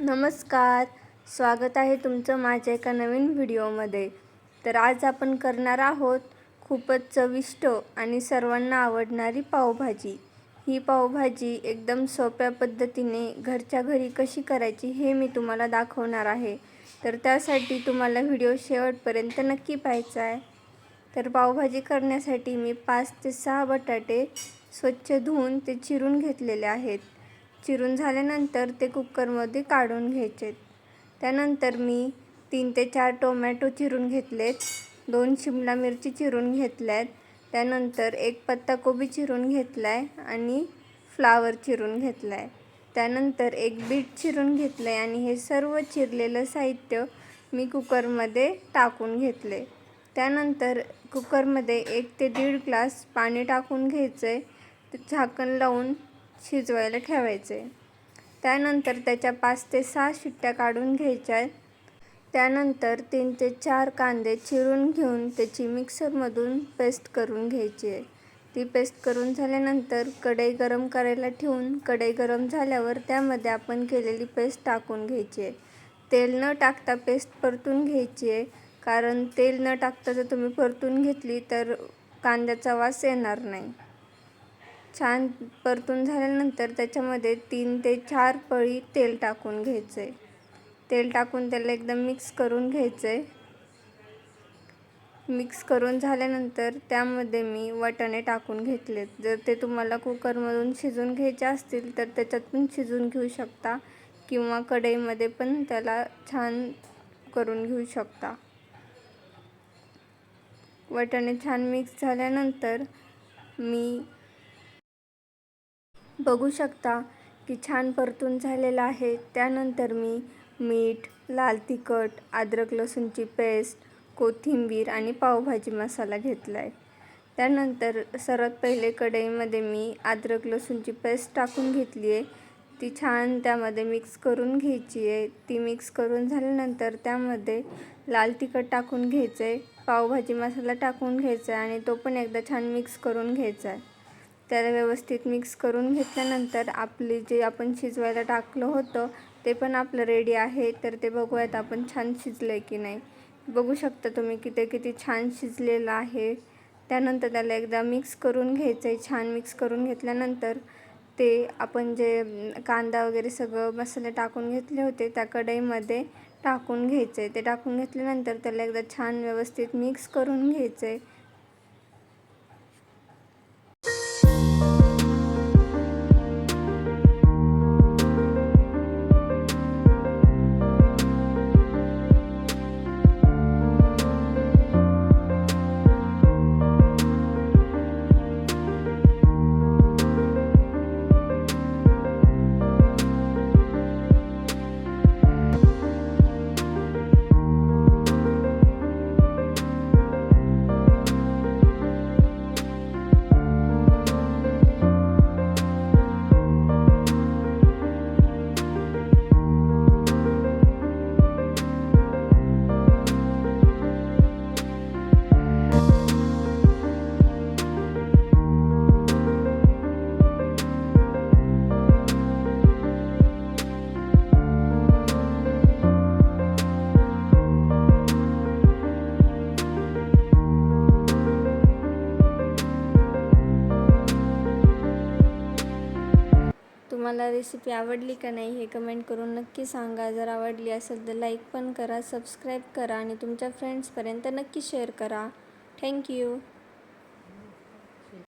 नमस्कार, स्वागत आहे तुमचं माझ्या एका नवीन व्हिडिओमध्ये। तर आज आपण करणार आहोत खूपच चविष्ट आणि सर्वांना आवडणारी पावभाजी। ही पावभाजी एकदम सोप्या पद्धतीने घरच्या घरी कशी करायची हे मी तुम्हाला दाखवणार आहे। तर त्यासाठी तुम्हाला व्हिडिओ शेवटपर्यंत नक्की पाहायचा आहे। तर पावभाजी करण्यासाठी मी 5 ते 6 बटाटे स्वच्छ धुवून ते चिरून घेतलेले आहेत। चिरून झाल्यानंतर ते कुकरमध्ये काढून घ्यायचे। त्यानंतर मी 3 ते 4 टोमॅटो चिरून घेतलेत, 2 शिमला मिरची चिरून घेतल्यात, त्यानंतर 1 पत्ताकोबी चिरून घेतलाय आणि फ्लावर चिरून घेतलाय। त्यानंतर 1 बीट चिरून घेतलंय आणि हे सर्व चिरलेलं साहित्य मी कुकरमध्ये टाकून घेतले। त्यानंतर कुकरमध्ये 1 ते 1.5 ग्लास पाणी टाकून घ्यायचंय, झाकण लावून शिजवायला ठेवायचे। त्यानंतर त्याच्या 5 ते 6 शिट्ट्या काढून घ्यायच्या। त्यानंतर 3 ते 4 कांदे चिरून घेऊन त्याची मिक्सरमधून पेस्ट करून घ्यायची आहे। ती पेस्ट करून झाल्यानंतर कढई गरम करायला ठेवून कढई गरम झाल्यावर त्यामध्ये आपण केलेली पेस्ट टाकून घ्यायची आहे। तेल न टाकता पेस्ट परतून घ्यायची आहे, कारण तेल न टाकता जर तुम्ही परतून घेतली तर कांद्याचा वास येणार नाही। छान परतून झाल्यानंतर त्याच्यामध्ये 3 ते 4 पळी तेल टाकून घ्यायचे। तेल टाकून त्याला एकदम मिक्स करून घ्यायचे। मिक्स करून झाल्यानंतर त्यामध्ये मी वाटाणे टाकून घेतलेत। जर ते तुम्हाला कुकरमधून शिजून घ्यायचे असतील तर त्याच्यात पण शिजून घेऊ शकता किंवा कढईमध्ये पण त्याला छान करून घेऊ शकता। वाटाणे छान मिक्स झाल्यानंतर मी बघू शकता की छान परतून झालेला आहे। त्यानंतर मी मीठ, लाल तिखट, अद्रक लसूणची पेस्ट, कोथिंबीर आणि पावभाजी मसाला घेतलाय। त्यानंतर सर्वात पहिले कढईमध्ये मी अद्रक लसूणची पेस्ट टाकून घेतली आहे। ती छान त्यामध्ये मिक्स करून घ्यायची आहे। ती मिक्स करून झाल्यानंतर त्यामध्ये लाल तिखट टाकून घ्यायचं आहे, पावभाजी मसाला टाकून घ्यायचा आहे आणि तो पण एकदा छान मिक्स करून घ्यायचा आहे। त्याला व्यवस्थित मिक्स करून घेतल्यानंतर आपली जे आपण शिजवायला टाकलं होतं ते पण आपलं रेडी आहे। तर ते बघूयात आपण छान शिजलंय की नाही। बघू शकता तुम्ही की ते किती छान शिजलेलं आहे। त्यानंतर त्याला एकदा मिक्स करून घ्यायचं आहे। छान मिक्स करून घेतल्यानंतर ते आपण जे कांदा वगैरे सगळं मसाले टाकून घेतले होते त्या कढईमध्ये टाकून घ्यायचे। ते टाकून घेतल्यानंतर त्याला एकदा छान व्यवस्थित मिक्स करून घ्यायचे। तुम्हाला रेसिपी आवडली का नाही हे कमेंट करून नक्की सांगा। जर आवडली असेल तर लाईक पण करा, सबस्क्राईब करा आणि तुमच्या फ्रेंड्सपर्यंत नक्की शेअर करा। थँक्यू।